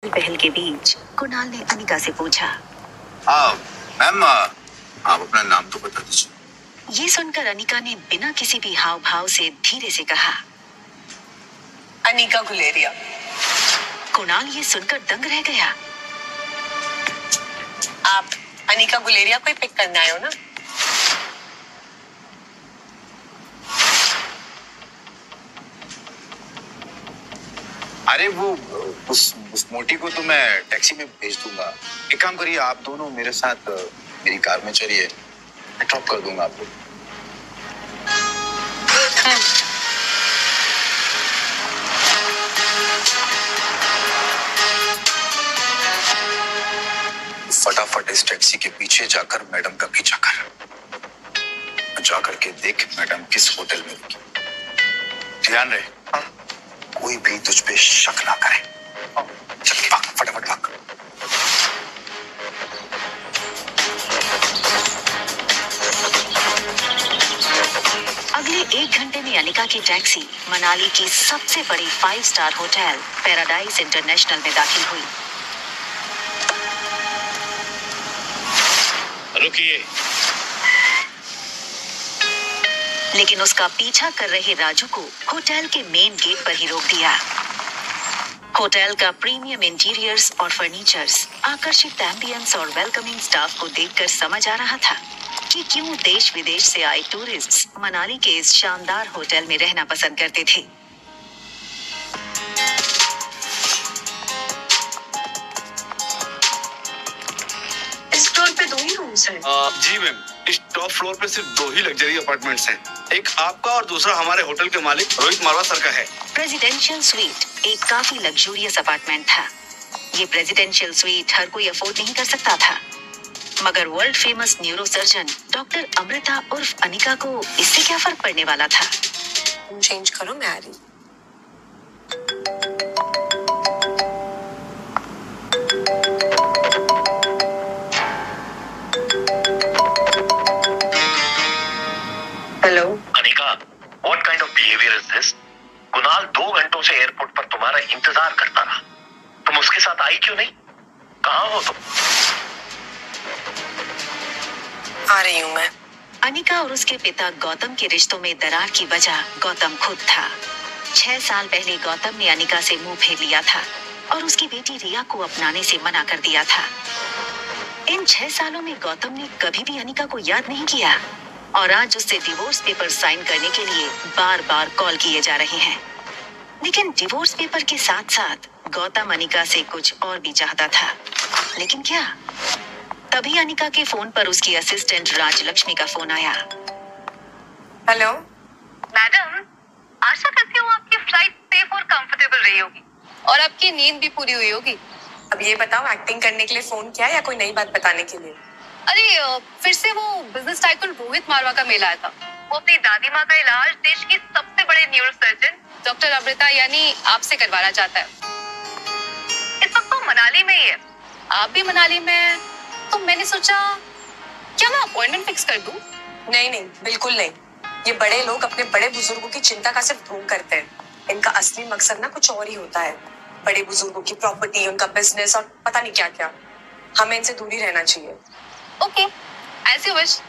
पहल के बीच कुणाल ने अनिका से पूछा, मैम आप अपना नाम तो बता दीजिए। ये सुनकर अनिका ने बिना किसी भी हाव भाव से धीरे से कहा, अनिका गुलेरिया। कुणाल ये सुनकर दंग रह गया। आप अनिका गुलेरिया को ही पिक करने आए हो ना? अरे वो उस मोटी को तो मैं टैक्सी में भेज दूंगा। एक काम करिए, आप दोनों मेरे साथ मेरी कार में चलिए, मैं ड्रॉप कर दूंगा आपको। फटाफट इस टैक्सी के पीछे जाकर मैडम का पीछा कर, जाकर के देख मैडम किस होटल में रुकी। ध्यान रहे, कोई भी तुझ पे शक ना करे। चल भाग, फटाफट भाग। अगले 1 घंटे में अनिका की टैक्सी मनाली की सबसे बड़ी 5 स्टार होटल पैराडाइज इंटरनेशनल में दाखिल हुई। रुकिए। लेकिन उसका पीछा कर रहे राजू को होटल के मेन गेट पर ही रोक दिया। होटल का प्रीमियम इंटीरियर्स और फर्नीचर्स, आकर्षित एम्बियंस और वेलकमिंग स्टाफ को देखकर समझ आ रहा था कि क्यों देश विदेश से आए टूरिस्ट्स मनाली के इस शानदार होटल में रहना पसंद करते थे। इस फ्लोर पे 2 ही रूम्स हैं। जी मैम, इस टॉप फ्लोर पे सिर्फ 2 ही लग्जरी अपार्टमेंट्स हैं। एक आपका और दूसरा हमारे होटल के मालिक रोहित मारवा सर का है। प्रेसिडेंशियल स्वीट एक काफी लग्जूरियस अपार्टमेंट था। ये प्रेसिडेंशियल स्वीट हर कोई अफोर्ड नहीं कर सकता था, मगर world famous neuro surgeon doctor Amrita उर्फ अनिका को इससे क्या फर्क पड़ने वाला था। तुम चेंज करो, मैं आ रही। Hello Anika, what kind of behaviour is this? Kunal 2 घंटों से एयरपोर्ट पर तुम्हारा इंतजार करता रहा, तुम उसके साथ आई क्यों नहीं? कहाँ हो तुम? आ रही हूँ मैं। अनिका और उसके पिता गौतम के रिश्तों में दरार की वजह गौतम खुद था। 6 साल पहले गौतम ने अनिका से मुंह फेर लिया था और उसकी बेटी रिया को अपनाने से मना कर दिया था। इन 6 सालों में गौतम ने कभी भी अनिका को याद नहीं किया और आज उससे डिवोर्स पेपर साइन करने के लिए बार बार कॉल किए जा रहे हैं। लेकिन डिवोर्स पेपर के साथ साथ गौतम अनिका से कुछ और भी चाहता था। लेकिन क्या? तभी अनिका के फोन पर उसकी असिस्टेंट राजलक्ष्मी का फोन आया। हेलो मैडम, आशा करती हूँ आपकी फ्लाइट सेफ और कंफर्टेबल रही होगी और आपकी नींद भी पूरी हुई होगी। अब ये बताओ, एक्टिंग करने के लिए फोन किया या कोई नई बात बताने के लिए? अरे फिर से वो बिजनेस टाइकून रोहित मारवा का मेल आया था। वो अपनी दादी माँ का इलाज देश की सबसे बड़े न्यूरो सर्जन डॉक्टर अमृता यानी आपसे करवाना चाहता है। इस वक्त वो मनाली में ही है। आप भी मनाली में हैं, तो मैंने सोचा क्या मैं अपॉइंटमेंट फिक्स कर दूं? नहीं नहीं, बिल्कुल नहीं। ये बड़े लोग अपने बड़े बुजुर्गों की चिंता का सिर्फ ढोंग करते हैं। इनका असली मकसद ना कुछ और ही होता है। बड़े बुजुर्गों की प्रॉपर्टी, उनका बिजनेस और पता नहीं क्या क्या। हमें इनसे दूरी रहना चाहिए। Okay, as you wish.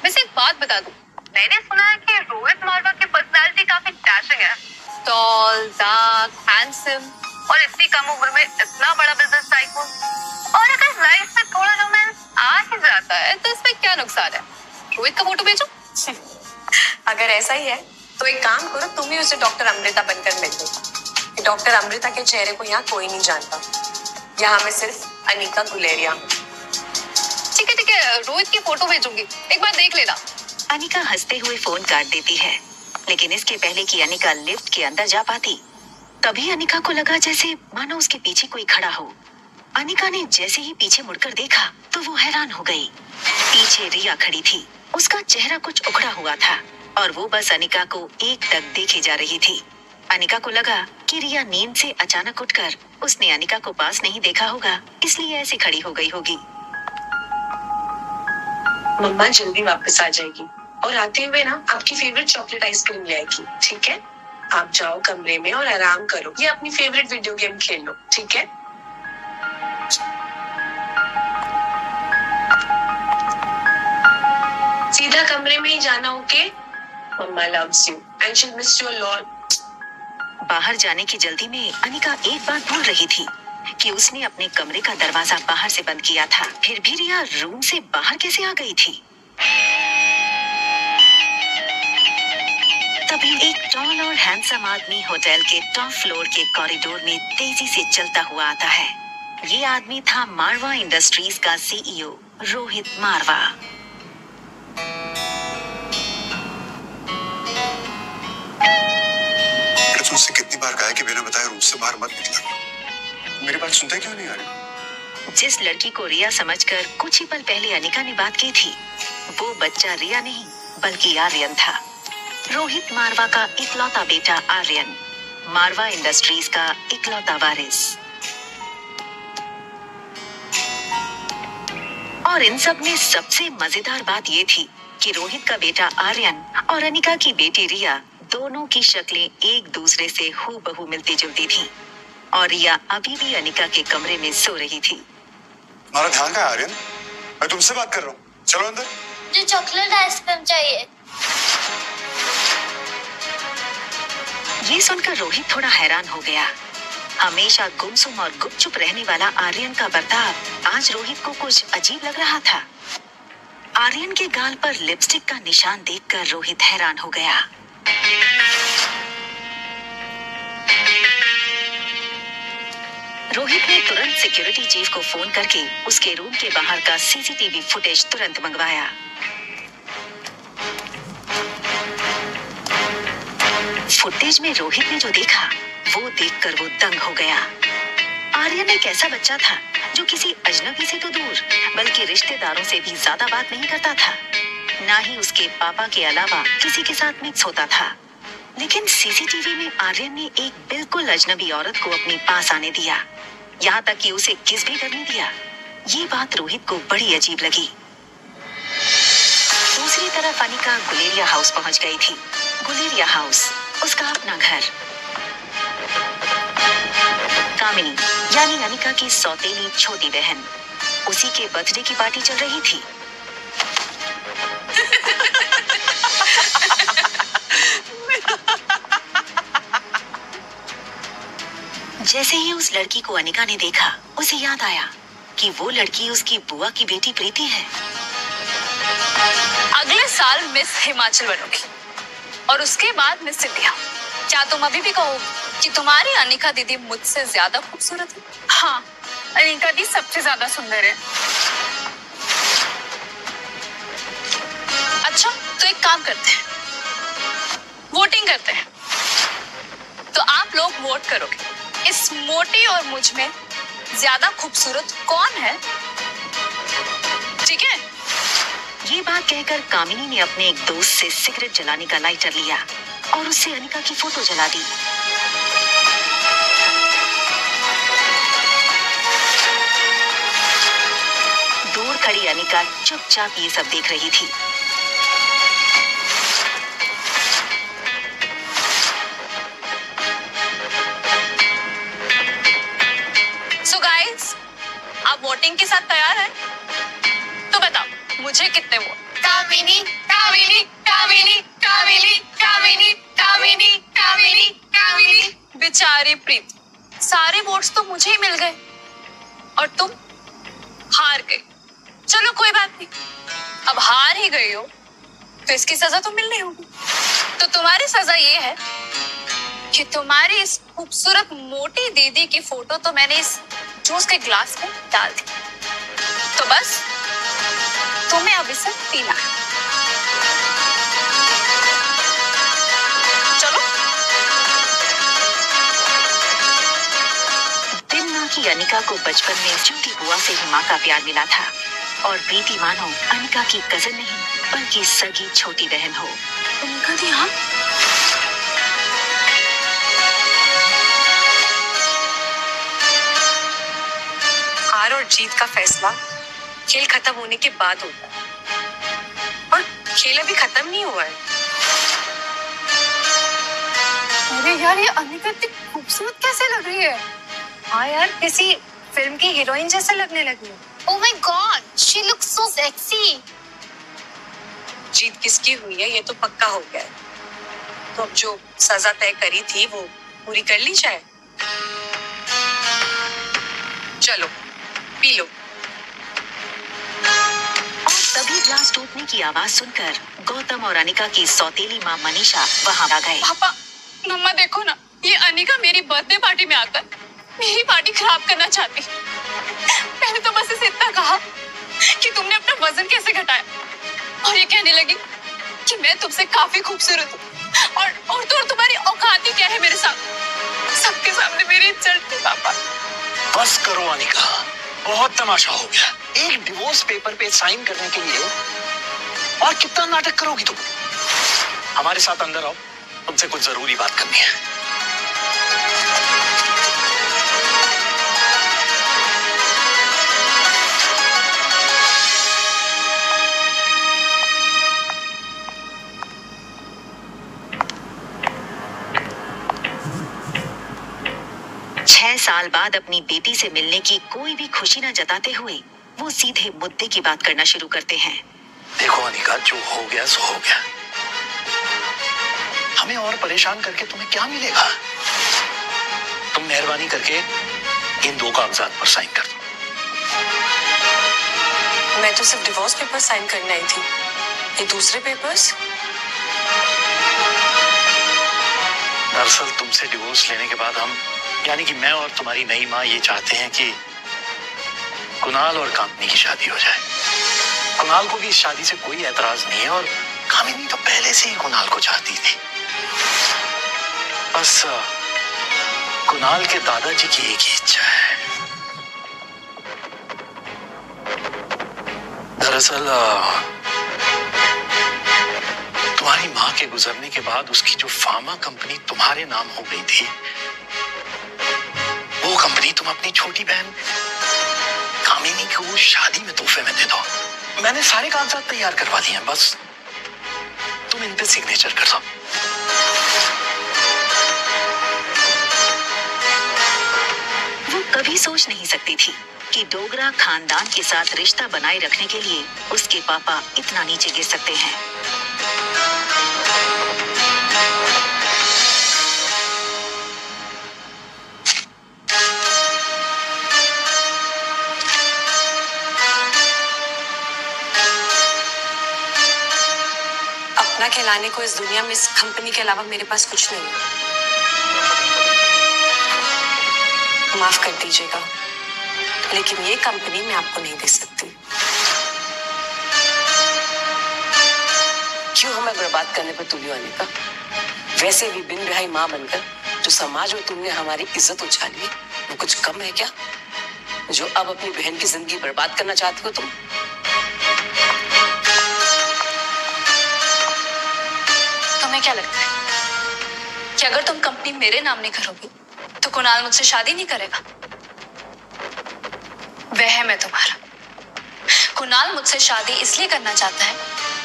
वैसे एक बात बता दूं, मैंने सुना है कि रोहित मारवा की पर्सनालिटी काफी डैशिंग है। टॉल, डार्क, हैंडसम और इतनी कम उम्र में इतना बड़ा बिजनेस टाइकून। और अगर लाइफ में थोड़ा रोमांस आ ही जाता है तो इसमें क्या नुकसान है? रोहित का फोटो भेजो। अगर ऐसा ही है तो एक काम करो, तुम ही उसे डॉक्टर अमृता बनकर मिल लो। डॉक्टर अमृता के चेहरे को यहाँ कोई नहीं जानता। यहाँ में सिर्फ अनिका गुलेरिया। ठीक है, रोहित की फोटो भेजूंगी, एक बार देख लेना। अनिका हंसते हुए फोन काट देती है, लेकिन इसके पहले कि अनिका लिफ्ट के अंदर जा पाती, तभी अनिका को लगा जैसे मानो उसके पीछे कोई खड़ा हो। अनिका ने जैसे ही पीछे मुड़कर देखा तो वो हैरान हो गई। पीछे रिया खड़ी थी। उसका चेहरा कुछ उखड़ा हुआ था और वो बस अनिका को एकटक देखे जा रही थी। अनिका को लगा कि रिया नींद से अचानक उठकर उसने अनिका को पास नहीं देखा होगा, इसलिए ऐसे खड़ी हो गई होगी। मम्मा जल्दी वापस आ जाएगी और आते हुए ना आपकी फेवरेट चॉकलेट आइसक्रीम ले आएगी, ठीक है? आप जाओ कमरे में और आराम करो या अपनी फेवरेट वीडियो गेम खेल लो, ठीक है? सीधा कमरे में ही जाना, okay? Mama loves you and she miss you a lot. बाहर जाने की जल्दी में अनिका एक बात भूल रही थी कि उसने अपने कमरे का दरवाजा बाहर से बंद किया था। फिर भी रिया रूम से बाहर कैसे आ गई थी? तभी एक टॉल और हैंडसम आदमी होटल के टॉप फ्लोर के कॉरिडोर में तेजी से चलता हुआ आता है। ये आदमी था मारवा इंडस्ट्रीज का सीईओ रोहित मारवा। तुमसे कितनी बार कहा है कि बिना बताए रूम से बाहर मत निकला। मेरी बात सुनते क्यों नहीं आ रही? जिस लड़की को रिया समझकर कुछ ही पल पहले अनिका ने बात की थी, वो बच्चा रिया नहीं बल्कि आर्यन था। रोहित मारवा का इकलौता बेटा आर्यन, मारवा इंडस्ट्रीज का इकलौता वारिस। और इन सब में सबसे मजेदार बात ये थी कि रोहित का बेटा आर्यन और अनिका की बेटी रिया दोनों की शक्लें एक दूसरे से हूबहू मिलती जुलती थीं। और रिया अभी भी अनिका के कमरे में सो रही थी। तुम्हारा ध्यान कहाँ है आर्यन? मैं तुमसे बात कर रहा हूँ, चलो अंदर। मुझे चॉकलेट आइसक्रीम चाहिए। ये सुनकर रोहित थोड़ा हैरान हो गया। हमेशा गुमसुम और गुपचुप रहने वाला आर्यन का बर्ताव आज रोहित को कुछ अजीब लग रहा था। आर्यन के गाल पर लिपस्टिक का निशान देखकर रोहित हैरान हो गया। रोहित ने तुरंत सिक्योरिटी चीफ को फोन करके उसके रूम के बाहर का सीसीटीवी फुटेज तुरंत मंगवाया। फुटेज में रोहित ने जो देखा वो देखकर वो दंग हो गया। आर्यन एक ऐसा बच्चा था जो किसी अजनबी से तो दूर बल्कि रिश्तेदारों से भी ज्यादा बात नहीं करता था। ना ही उसके पापा के अलावा किसी के साथ मिक्स होता था। लेकिन सीसीटीवी में आर्यन ने एक बिल्कुल अजनबी औरत को अपने पास आने दिया, यहाँ तक कि उसे किस भी करने दिया। ये बात रोहित को बड़ी अजीब लगी। दूसरी तरफ अनिका गुलेरिया हाउस पहुंच गई थी। गुलेरिया हाउस उसका अपना घर। कामिनी यानी अनिका की सौतेली छोटी बहन, उसी के बर्थडे की पार्टी चल रही थी। जैसे ही उस लड़की को अनिका ने देखा, उसे याद आया कि वो लड़की उसकी बुआ की बेटी प्रीति है। अगले साल मिस हिमाचल बनोगी और उसके बाद मिस इंडिया। क्या तुम अभी भी कहो कि तुम्हारी अनिका दीदी मुझसे ज्यादा खूबसूरत है? हाँ, अनिका दी सबसे ज्यादा सुंदर है। अच्छा, तो एक काम करते हैं, वोटिंग करते हैं। तो आप लोग वोट करोगे इस मोटी और मुझ में ज्यादा खूबसूरत कौन है? ठीक है? ये बात कहकर कामिनी ने अपने एक दोस्त से सिगरेट जलाने का लाइटर लिया और उससे अनिका की फोटो जला दी। दूर खड़ी अनिका चुपचाप ये सब देख रही थी। सो गाइस, आप वोटिंग के साथ तैयार हैं? तो बताओ मुझे कितने वोट? कामिनी, कामिनी, कामिनी, कामिनी, कामिनी, कामिनी, कामिनी, कामिनी। बेचारी प्रीति, सारे वोट्स तो मुझे ही मिल गए और तुम हार गई। चलो कोई बात नहीं, अब हार ही गई हो तो इसकी सजा तो मिलनी होगी। तो तुम्हारी सजा ये है कि तुम्हारी इस खूबसूरत मोटी दीदी की फोटो तो मैंने इस जूस के ग्लास में डाल दी। तो बस तुम्हें अब इसे पीना है। चलो। दिन की अनिका को बचपन में छोटी बुआ से ही माँ का प्यार मिला था और प्रीति मानो अनिका की कजन नहीं बल्कि सगी छोटी बहन हो। अनिका दी, हाँ? हार और जीत का फैसला खेल खत्म होने के बाद होता है और खेल अभी खत्म नहीं हुआ है। अरे यार, ये अनिका इतनी खूबसूरत कैसे लग रही है? हाँ यार, किसी फिल्म की हीरोइन जैसे लगने लगी हो। Oh my God, she looks so sexy. जीत किसकी हुई है ये तो पक्का हो गया है। तो अब जो सजा तय करी थी वो पूरी कर ली जाए। चलो पी लो। और तभी ग्लास टूटने की आवाज सुनकर गौतम और अनिका की सौतेली माँ मनीषा वहां आ गए। पापा, मम्मा देखो ना, ये अनिका मेरी बर्थडे पार्टी में आकर मेरी पार्टी खराब करना चाहती। मैंने तो बस इसे इतना कहा कि तुमने अपना वजन कैसे घटाया, और ये कहने लगी कि मैं तुमसे काफी खूबसूरत हूँ और तुम्हारी औकात ही क्या है मेरे साथ। सबके सामने मेरी इज्जत थी पापा। बस करो अनिका, बहुत तमाशा हो गया। एक डिवोर्स पेपर पे साइन करने के लिए और कितना नाटक करोगी तुम? हमारे साथ अंदर आओ, तुमसे कुछ जरूरी बात करनी है। 6 साल बाद अपनी बेटी से मिलने की कोई भी खुशी न जताते हुए वो सीधे मुद्दे की बात करना शुरू करते हैं। देखो अनिका, जो हो गया सो हो गया। हमें और परेशान करके तुम्हें क्या मिलेगा? तुम मेहरबानी करके इन 2 कागजात पर साइन कर दो। मैं तो सिर्फ डिवोर्स पेपर साइन करने आई थी, ये दूसरे पेपर्स? दरअसल तुमसे डिवोर्स लेने के बाद हम, यानी कि मैं और तुम्हारी नई माँ, ये चाहते हैं कि कुणाल और कामिनी की शादी हो जाए। कुणाल को भी इस शादी से कोई एतराज नहीं है और कामिनी तो पहले से ही कुणाल को चाहती थी। बस कुणाल के दादाजी की एक ही इच्छा है। दरअसल तुम्हारी माँ के गुजरने के बाद उसकी जो फार्मा कंपनी तुम्हारे नाम हो गई थी, वो कंपनी तुम अपनी छोटी बहन कामिनी को शादी में तोहफे में दे दो। मैंने सारे कागजात तैयार करवा दिए हैं, बस तुम इन पे सिग्नेचर कर दो। वो कभी सोच नहीं सकती थी कि डोगरा खानदान के साथ रिश्ता बनाए रखने के लिए उसके पापा इतना नीचे गिर सकते हैं। अपना कहलाने को इस दुनिया में इस कंपनी के अलावा मेरे पास कुछ नहीं है। माफ कर दीजिएगा, लेकिन ये कंपनी मैं आपको नहीं दे सकती। क्यों हमें बर्बाद करने पर तुली हो अनिका? वैसे भी बिन रिहाई माँ बनकर जो समाज में तुमने हमारी इज्जत उछाली है, वो कुछ कम है क्या? जो अब अपनी बहन की जिंदगी बर्बाद करना चाहती हो तुम? तुम्हें क्या लगता है कि अगर तुम कंपनी मेरे नाम नहीं करोगी तो कुणाल मुझसे शादी नहीं करेगा? वह मैं तुम्हारा। कुणाल मुझसे शादी इसलिए करना चाहता है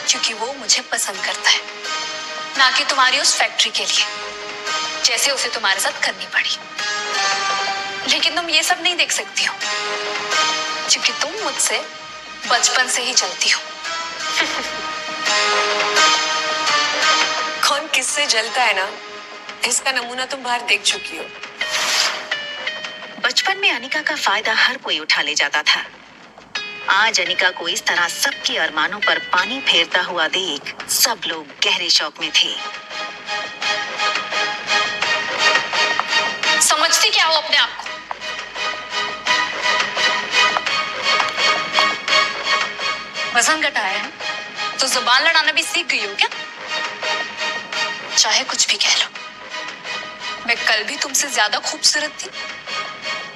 क्योंकि वो मुझे पसंद करता है, ना कि तुम्हारी उस फैक्ट्री के लिए, जैसे उसे तुम्हारे साथ करनी पड़ी। लेकिन तुम ये सब नहीं देख सकती हो क्योंकि तुम मुझसे बचपन से ही चलती हो। कौन किससे जलता है ना, इसका नमूना तुम बाहर देख चुकी हो। बचपन में अनिका का फायदा हर कोई उठा ले जाता था। आज अनिका को इस तरह सबके अरमानों पर पानी फेरता हुआ देख सब लोग गहरे शौक में थे। समझती क्या हो अपने आप को? वजन घटाया है तो जुबान लड़ाना भी सीख गई हो क्या? चाहे कुछ भी कह लो, मैं कल भी तुमसे ज्यादा खूबसूरत थी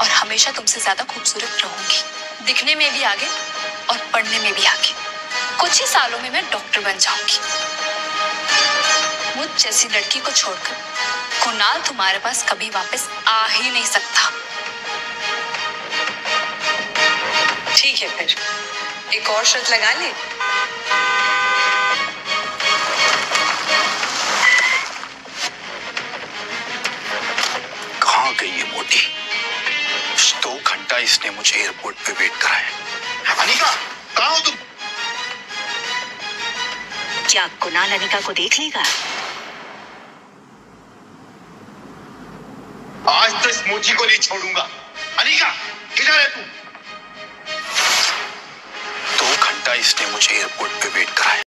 और हमेशा तुमसे ज्यादा खूबसूरत रहूंगी। दिखने में भी आगे और पढ़ने में भी आगे। कुछ ही सालों में मैं डॉक्टर बन जाऊंगी। मुझ जैसी लड़की को छोड़कर कुणाल तुम्हारे पास कभी वापस आ ही नहीं सकता। ठीक है, फिर एक और शर्त लगा ले। कहाँ गई ये मोटी? 2 घंटा घंटा इसने मुझे एयरपोर्ट पे वेट कराया। अनिका, कहाँ हो तुम? क्या कुणाल अनिका को देख लेगा? आज तो इस मोची को नहीं छोड़ूंगा। अनिका, किधर है तू? 2 घंटा इसने मुझे एयरपोर्ट पे वेट कराया।